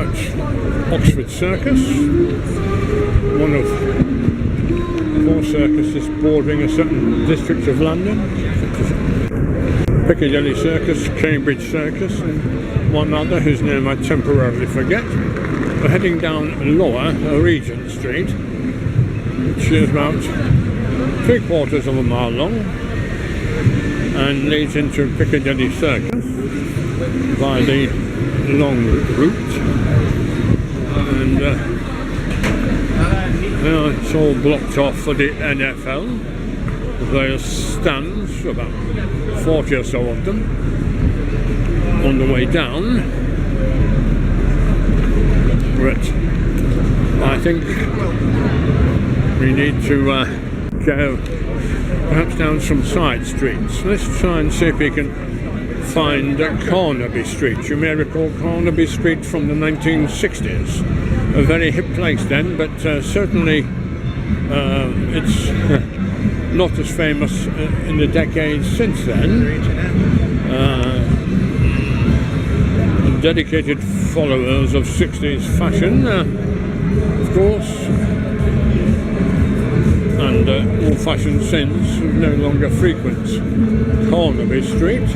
at Oxford Circus, one of 4 circuses bordering a certain district of London. Piccadilly Circus, Cambridge Circus, and one other whose name I temporarily forget. We're heading down Lower Regent Street, which is about 3/4 of a mile long and leads into Piccadilly Circus by the long route. And now it's all blocked off for the NFL. There's stands, about 40 or so of them, on the way down. But I think we need to go perhaps down some side streets. Let's try and see if we can find Carnaby Street. You may recall Carnaby Street from the 1960s. A very hip place then, but certainly it's not as famous in the decades since then. Dedicated followers of 60s fashion, of course, and old-fashioned sins no longer frequent Carnaby Street.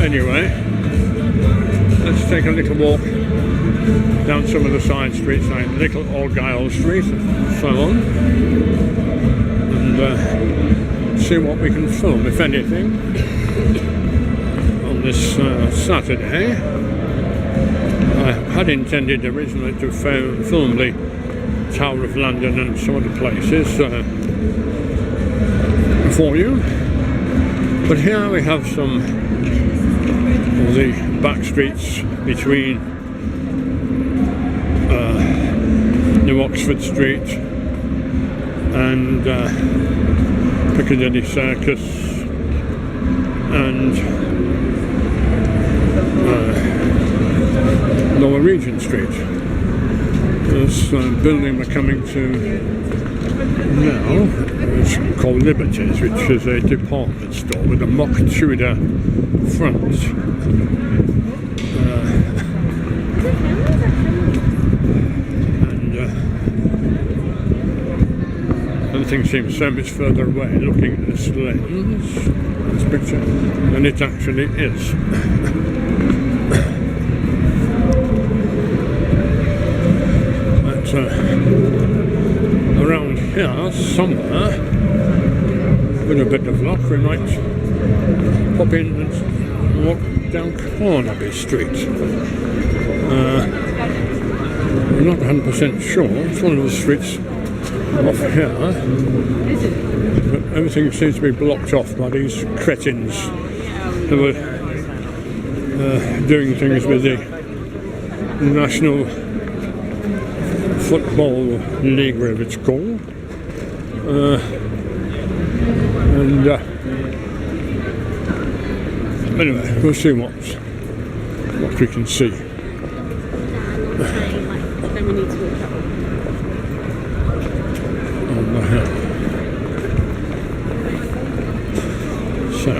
Anyway, let's take a little walk down some of the side streets like Little Argyle Street and so on, and see what we can film, if anything, on this Saturday. I had intended originally to film the Tower of London and some other places for you, but here we have some of the back streets between New Oxford Street and Piccadilly Circus and Lower Regent Street. This building we're coming to now is called Liberties, which is a department store with a mock Tudor front. Everything seems so much further away looking at this lens, this picture, than it actually is. But around here somewhere, with a bit of luck, we might pop in and walk down Carnaby Street. I'm not 100% sure. It's one of the streets off here, but everything seems to be blocked off by these cretins who are doing things with the National Football League, whatever it's called, and anyway, we'll see what we can see. So,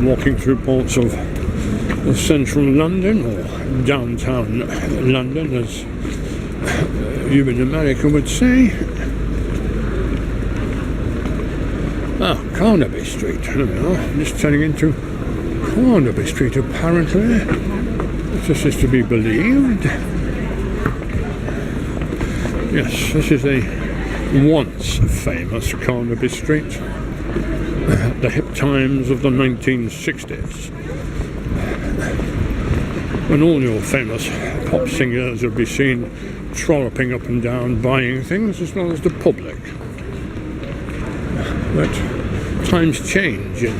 walking through parts of central London, or downtown London, as you in America would say. Carnaby Street. There we are. Just turning into Carnaby Street, apparently. This is to be believed. Yes, this is a once famous Carnaby Street. The hip times of the 1960s, when all your famous pop singers would be seen trolloping up and down buying things, as well as the public. But times change in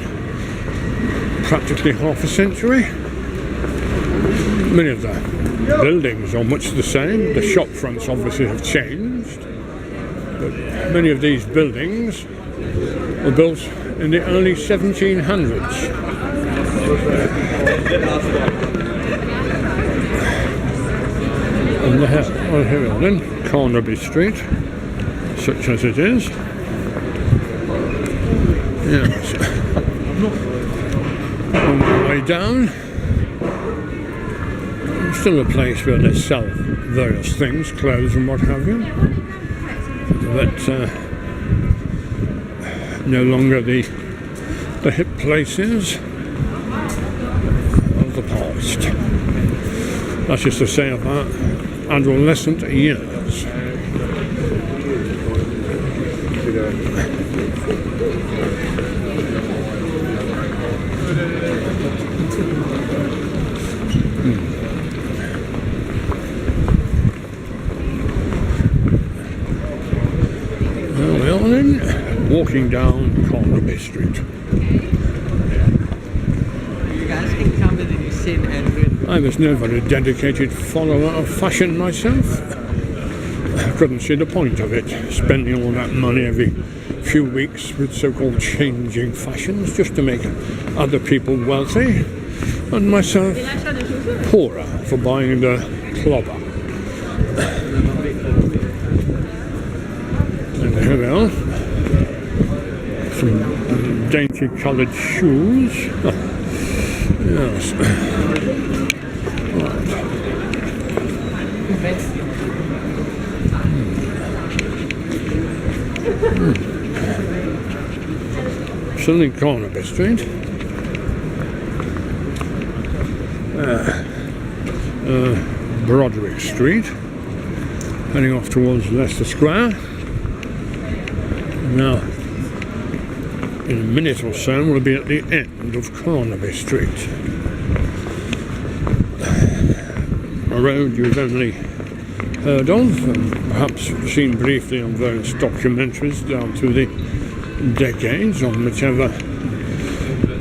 practically half a century. Many of the buildings are much the same. The shop fronts obviously have changed, but many of these buildings were built in the early 1700s. And here then, Carnaby Street, such as it is. Yes. down. Still a place where they sell various things, clothes and what have you, but no longer the hip places of the past. That's just to say of our adolescent years. Well then, walking down Carnaby Street. You guys can come in and you see Edwin. I was never a dedicated follower of fashion myself. I couldn't see the point of it, spending all that money every few weeks with so-called changing fashions just to make other people wealthy and myself poorer for buying the clobber. And here we are, some dainty coloured shoes. Yes. Right. Still in Carnaby Street. Broderick Street, heading off towards Leicester Square. Now, in a minute or so, we'll be at the end of Carnaby Street. A road you've only heard of and perhaps seen briefly on various documentaries down through the decades on whichever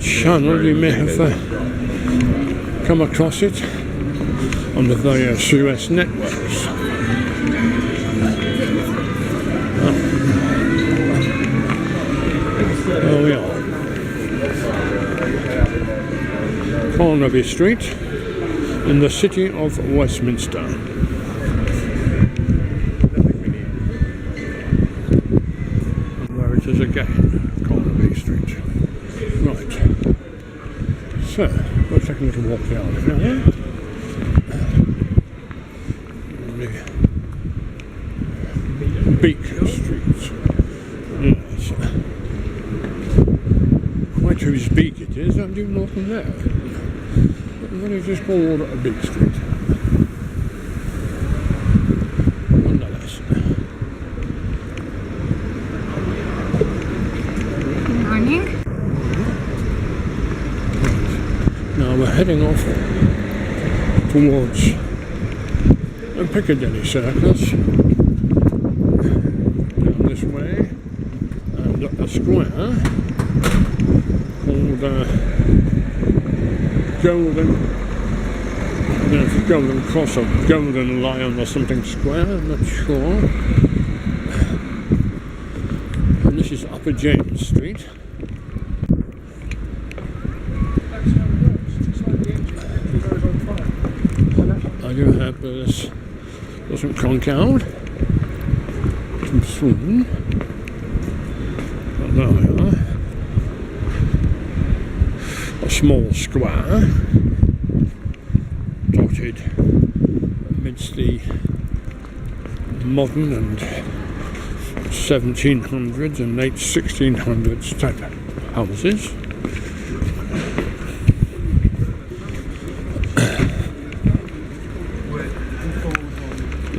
channel you may have come across it on the various US networks. There we are. Carnaby Street in the city of Westminster. And there it is again, Carnaby Street. Right. So, we'll take a little walk down here. Beacon Street. Yes. Quite whose beak it is, I do not know. What is this called a Beak Street? Nonetheless. Good morning. Now we're heading off towards the Piccadilly Circus. This way, and a square called Golden Cross or Golden Lion or something square, I'm not sure. And this is Upper James Street. I do hope this doesn't conk out too soon. But there we are. A small square dotted amidst the modern and 1700s and late 1600s type houses.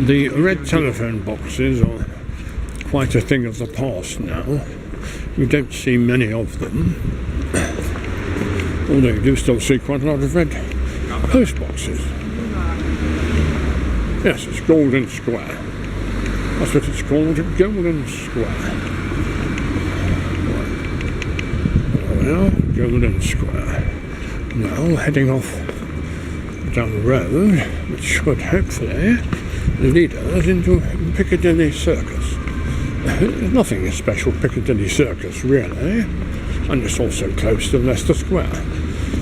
The red telephone boxes are quite a thing of the past now. You don't see many of them, although you do still see quite a lot of red post boxes. Yes, it's Golden Square. That's what it's called, Golden Square. There we are, Golden Square. Now heading off down the road, which should hopefully lead us into Piccadilly Circus. There's nothing special Piccadilly Circus really, and it's also close to Leicester Square.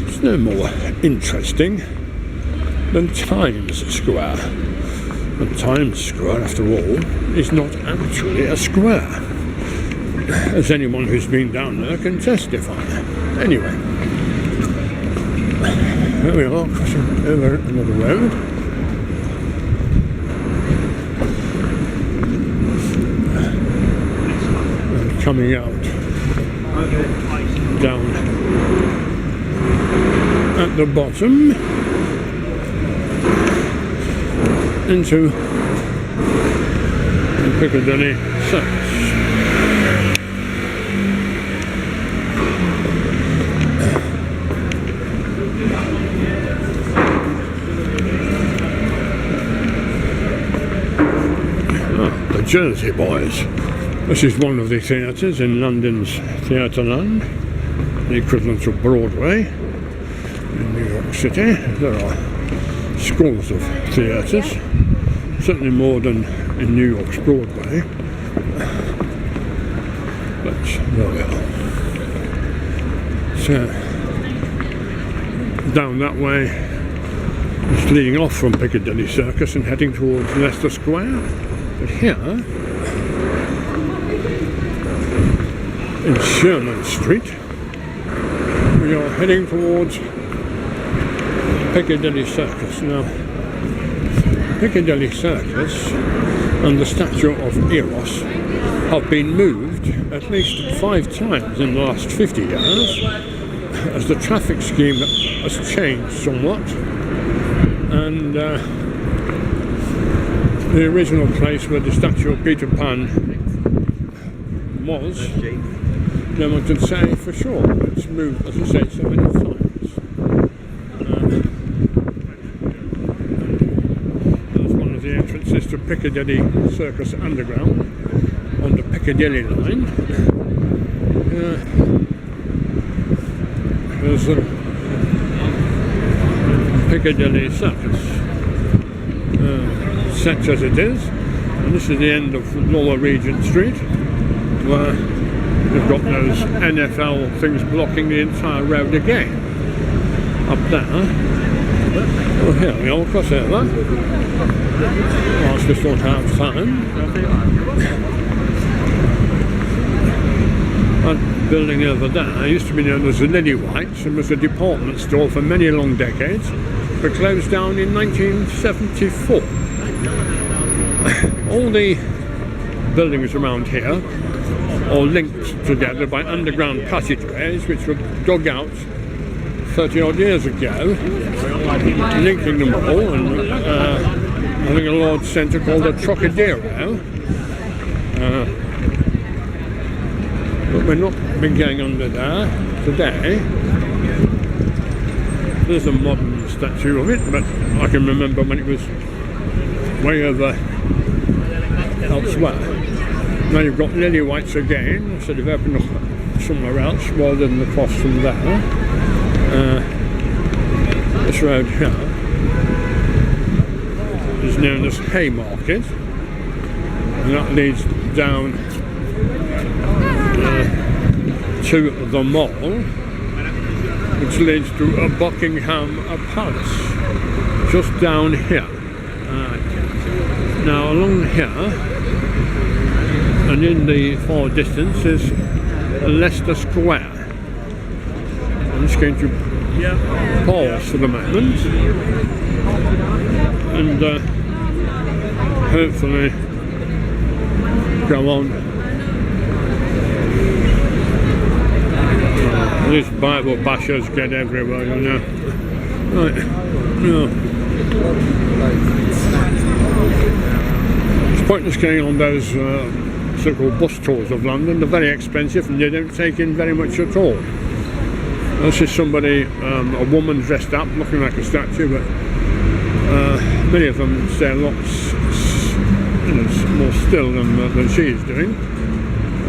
It's no more interesting than Times Square. And Times Square, after all, is not actually a square, as anyone who's been down there can testify. Anyway, There we are, crossing over another road. And coming out down at the bottom into the Piccadilly Circus. The Jersey Boys. This is one of the theatres in London's Theatreland, the equivalent of Broadway in New York City. There are scores of theatres, certainly more than in New York's Broadway, but there we are. So down that way, it's leading off from Piccadilly Circus and heading towards Leicester Square. But here, in Sherman Street, we are heading towards Piccadilly Circus. Now, Piccadilly Circus and the statue of Eros have been moved at least 5 times in the last 50 years, as the traffic scheme has changed somewhat, and the original place where the statue of Peter Pan was, no one can say for sure. It's moved, as I said, so many times. That's one of the entrances to Piccadilly Circus Underground on the Piccadilly line. There's Piccadilly Circus. Such as it is, and this is the end of Lower Regent Street, where you've got those NFL things blocking the entire road again. Up there, oh here we are, cross over. Whilst we still have time. That building over there used to be known as the Lily Whites and was a department store for many long decades, but closed down in 1974. All the buildings around here are linked together by underground passageways which were dug out 30 odd years ago, linking them all, and having a large centre called the Trocadero. But we're not been going under there today. There's a modern statue of it, but I can remember when it was way over elsewhere. Now you've got Lily Whites again, so they've opened up somewhere else rather than across from there. This road here is known as Haymarket, and that leads down to the Mall, which leads to Buckingham Palace, just down here. Now along here, and in the far distance, is Leicester Square. I'm just going to pause for the moment and hopefully go on. These Bible bashers get everywhere, you know. Right, yeah. It's pointless going on those so-called bus tours of London. They're very expensive and they don't take in very much at all. This is somebody, a woman dressed up, looking like a statue, but many of them stay a lot more still than she's doing.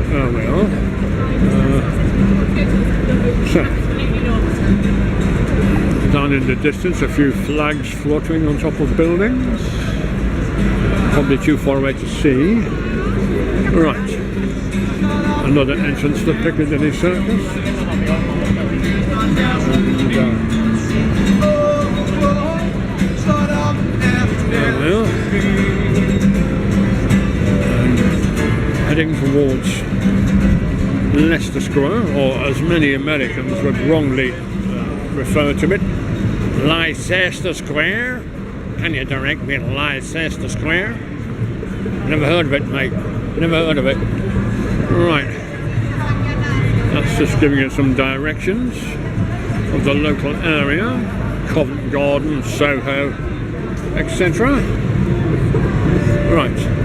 There we are. So, down in the distance, a few flags floating on top of buildings. Probably too far away to see. Right, another entrance to Piccadilly Circus. There we are. And heading towards Leicester Square, or as many Americans would wrongly refer to it, Leicester Square. Can you direct me to Leicester Square? Never heard of it, mate. Never heard of it. Right. That's just giving us some directions of the local area. Covent Garden, Soho, etc. Right.